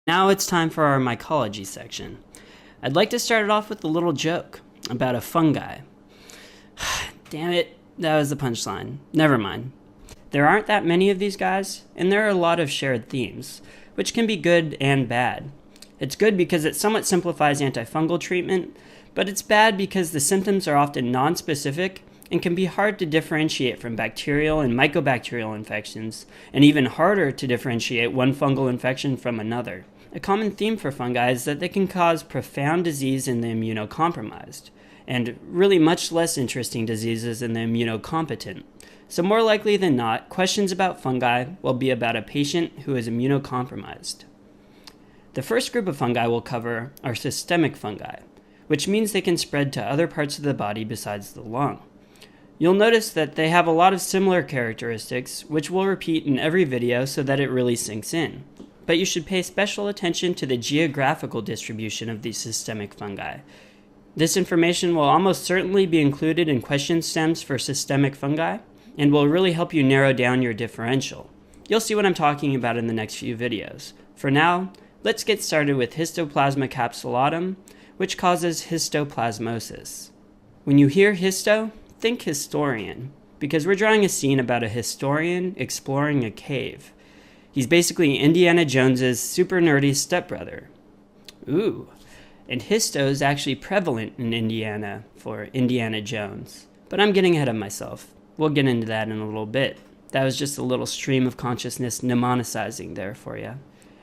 Now it's time for our mycology section. I'd like to start it off with a little joke about a fungi. Damn it, that was the punchline. Never mind. There aren't that many of these guys, and there are a lot of shared themes, which can be good and bad. It's good because it somewhat simplifies antifungal treatment, but it's bad because the symptoms are often non-specific and can be hard to differentiate from bacterial and mycobacterial infections, and even harder to differentiate one fungal infection from another. A common theme for fungi is that they can cause profound disease in the immunocompromised, and really much less interesting diseases in the immunocompetent. So more likely than not, questions about fungi will be about a patient who is immunocompromised. The first group of fungi we'll cover are systemic fungi, which means they can spread to other parts of the body besides the lung. You'll notice that they have a lot of similar characteristics, which we'll repeat in every video so that it really sinks in. But you should pay special attention to the geographical distribution of these systemic fungi. This information will almost certainly be included in question stems for systemic fungi, and will really help you narrow down your differential. You'll see what I'm talking about in the next few videos. For now, let's get started with Histoplasma capsulatum, which causes histoplasmosis. When you hear histo, think historian, because we're drawing a scene about a historian exploring a cave. He's basically Indiana Jones's super nerdy stepbrother. Ooh, and histo is actually prevalent in Indiana for Indiana Jones. But I'm getting ahead of myself. We'll get into that in a little bit. That was just a little stream of consciousness mnemonicizing there for you.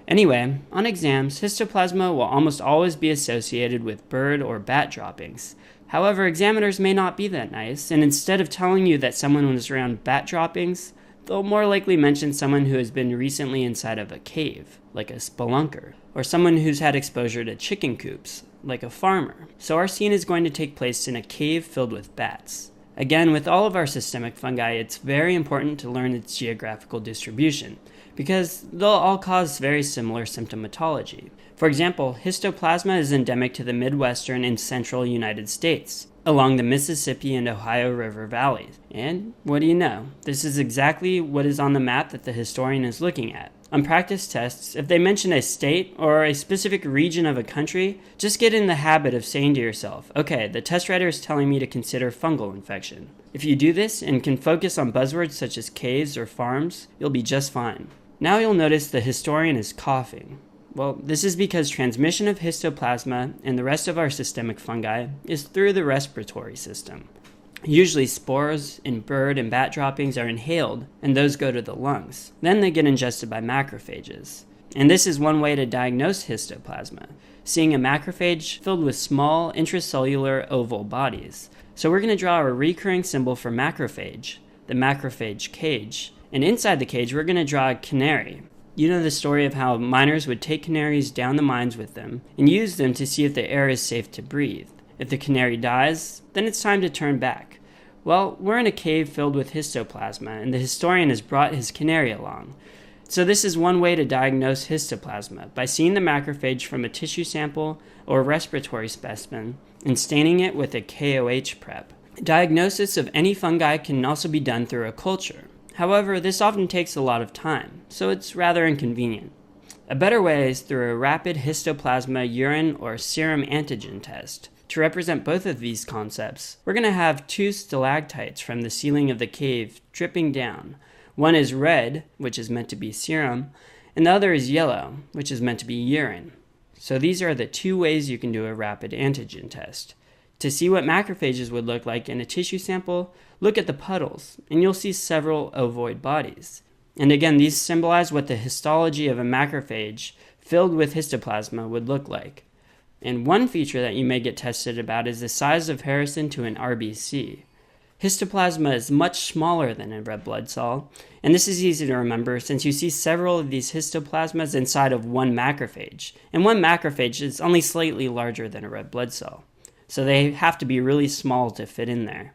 Anyway, on exams, histoplasma will almost always be associated with bird or bat droppings. However, examiners may not be that nice, and instead of telling you that someone was around bat droppings, they'll more likely mention someone who has been recently inside of a cave, like a spelunker, or someone who's had exposure to chicken coops, like a farmer. So our scene is going to take place in a cave filled with bats. Again, with all of our systemic fungi, it's very important to learn its geographical distribution, because they'll all cause very similar symptomatology. For example, histoplasma is endemic to the Midwestern and Central United States, along the Mississippi and Ohio River valleys. And what do you know? This is exactly what is on the map that the historian is looking at. On practice tests, if they mention a state or a specific region of a country, just get in the habit of saying to yourself, okay, the test writer is telling me to consider fungal infection. If you do this and can focus on buzzwords such as caves or farms, you'll be just fine. Now you'll notice the historian is coughing. Well, this is because transmission of histoplasma and the rest of our systemic fungi is through the respiratory system. Usually spores in bird and bat droppings are inhaled, and those go to the lungs. Then they get ingested by macrophages. And this is one way to diagnose histoplasma, seeing a macrophage filled with small intracellular oval bodies. So we're going to draw a recurring symbol for macrophage, the macrophage cage. And inside the cage, we're going to draw a canary. You know the story of how miners would take canaries down the mines with them and use them to see if the air is safe to breathe. If the canary dies, then it's time to turn back. Well, we're in a cave filled with histoplasma, and the historian has brought his canary along. So this is one way to diagnose histoplasma, by seeing the macrophage from a tissue sample or respiratory specimen and staining it with a KOH prep. Diagnosis of any fungi can also be done through a culture. However, this often takes a lot of time, so it's rather inconvenient. A better way is through a rapid histoplasma urine or serum antigen test. To represent both of these concepts, we're going to have two stalactites from the ceiling of the cave dripping down. One is red, which is meant to be serum, and the other is yellow, which is meant to be urine. So these are the two ways you can do a rapid antigen test. To see what macrophages would look like in a tissue sample, look at the puddles, and you'll see several ovoid bodies. And again, these symbolize what the histology of a macrophage filled with histoplasma would look like. And one feature that you may get tested about is the size of comparison to an RBC. Histoplasma is much smaller than a red blood cell, and this is easy to remember since you see several of these histoplasmas inside of one macrophage, and one macrophage is only slightly larger than a red blood cell. So they have to be really small to fit in there.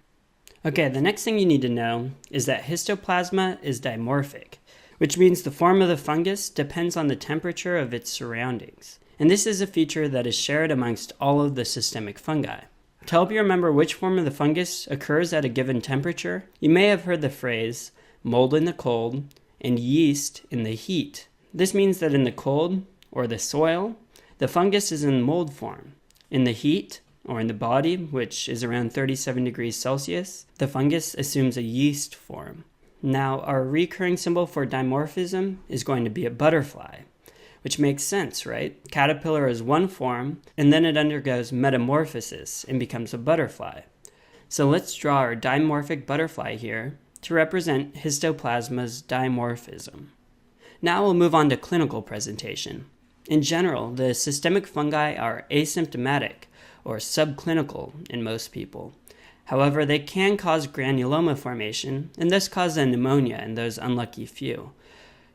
Okay, the next thing you need to know is that histoplasma is dimorphic, which means the form of the fungus depends on the temperature of its surroundings. And this is a feature that is shared amongst all of the systemic fungi. To help you remember which form of the fungus occurs at a given temperature, you may have heard the phrase mold in the cold and yeast in the heat. This means that in the cold, or the soil, the fungus is in mold form. In the heat, or in the body, which is around 37 degrees Celsius, the fungus assumes a yeast form. Now, our recurring symbol for dimorphism is going to be a butterfly, which makes sense, right? Caterpillar is one form, and then it undergoes metamorphosis and becomes a butterfly. So let's draw our dimorphic butterfly here to represent histoplasma's dimorphism. Now we'll move on to clinical presentation. In general, the systemic fungi are asymptomatic or subclinical in most people. However, they can cause granuloma formation and thus cause a pneumonia in those unlucky few.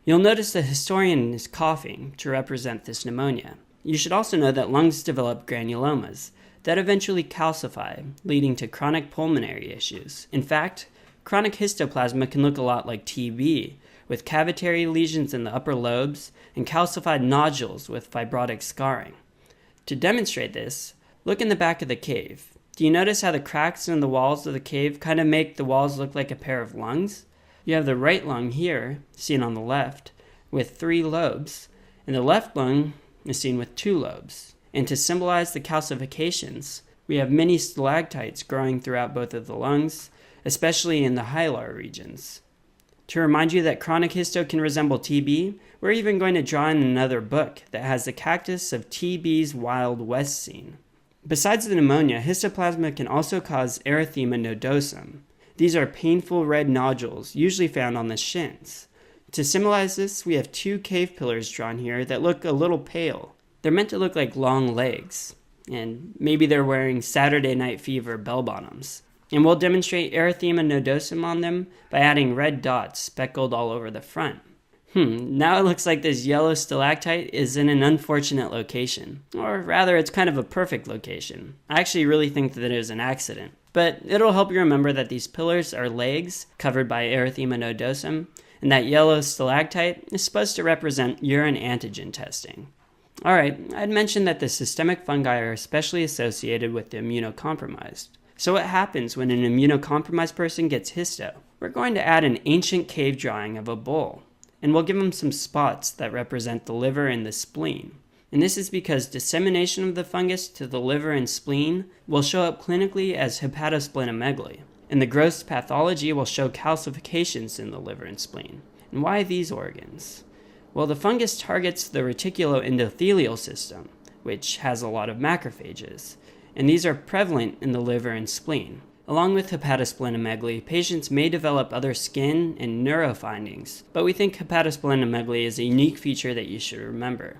You'll notice the historian is coughing to represent this pneumonia. You should also know that lungs develop granulomas that eventually calcify, leading to chronic pulmonary issues. In fact, chronic histoplasma can look a lot like TB, with cavitary lesions in the upper lobes and calcified nodules with fibrotic scarring. To demonstrate this, look in the back of the cave. Do you notice how the cracks in the walls of the cave kind of make the walls look like a pair of lungs? You have the right lung here, seen on the left, with 3 lobes, and the left lung is seen with 2 lobes. And to symbolize the calcifications, we have many stalactites growing throughout both of the lungs, especially in the hilar regions. To remind you that chronic histo can resemble TB, we're even going to draw in another book that has the cactus of TB's Wild West scene. Besides the pneumonia, histoplasma can also cause erythema nodosum. These are painful red nodules, usually found on the shins. To symbolize this, we have 2 cave pillars drawn here that look a little pale. They're meant to look like long legs, and maybe they're wearing Saturday Night Fever bell-bottoms. And we'll demonstrate erythema nodosum on them by adding red dots speckled all over the front. Now it looks like this yellow stalactite is in an unfortunate location. Or rather, it's kind of a perfect location. I actually really think that it was an accident. But it'll help you remember that these pillars are legs covered by erythema nodosum, and that yellow stalactite is supposed to represent urine antigen testing. Alright, I'd mentioned that the systemic fungi are especially associated with the immunocompromised. So what happens when an immunocompromised person gets histo? We're going to add an ancient cave drawing of a bull, and we'll give him some spots that represent the liver and the spleen. And this is because dissemination of the fungus to the liver and spleen will show up clinically as hepatosplenomegaly, and the gross pathology will show calcifications in the liver and spleen. And why these organs? Well, the fungus targets the reticuloendothelial system, which has a lot of macrophages, and these are prevalent in the liver and spleen. Along with hepatosplenomegaly, patients may develop other skin and neuro findings, but we think hepatosplenomegaly is a unique feature that you should remember.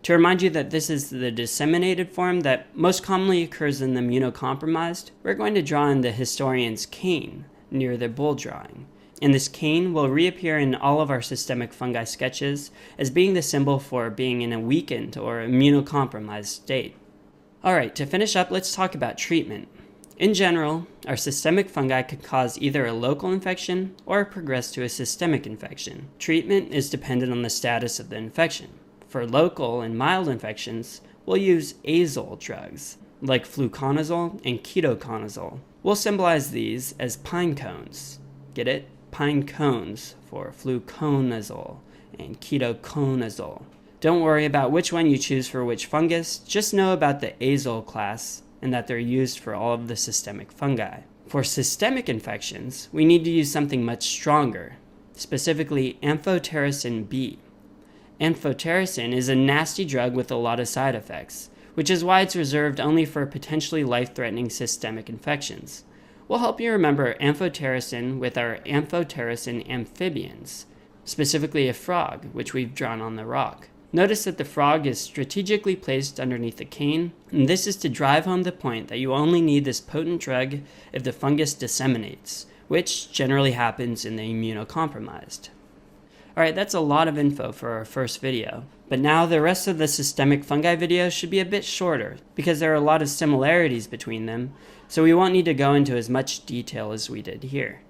To remind you that this is the disseminated form that most commonly occurs in the immunocompromised, we're going to draw in the historian's cane near the bull drawing. And this cane will reappear in all of our systemic fungi sketches as being the symbol for being in a weakened or immunocompromised state. Alright, to finish up, let's talk about treatment. In general, our systemic fungi could cause either a local infection or progress to a systemic infection. Treatment is dependent on the status of the infection. For local and mild infections, we'll use azole drugs, like fluconazole and ketoconazole. We'll symbolize these as pine cones. Get it? Pine cones for fluconazole and ketoconazole. Don't worry about which one you choose for which fungus, just know about the azole class and that they're used for all of the systemic fungi. For systemic infections, we need to use something much stronger, specifically amphotericin B. Amphotericin is a nasty drug with a lot of side effects, which is why it's reserved only for potentially life-threatening systemic infections. We'll help you remember amphotericin with our amphotericin amphibians, specifically a frog, which we've drawn on the rock. Notice that the frog is strategically placed underneath the cane, and this is to drive home the point that you only need this potent drug if the fungus disseminates, which generally happens in the immunocompromised. Alright, that's a lot of info for our first video, but now the rest of the systemic fungi videos should be a bit shorter, because there are a lot of similarities between them, so we won't need to go into as much detail as we did here.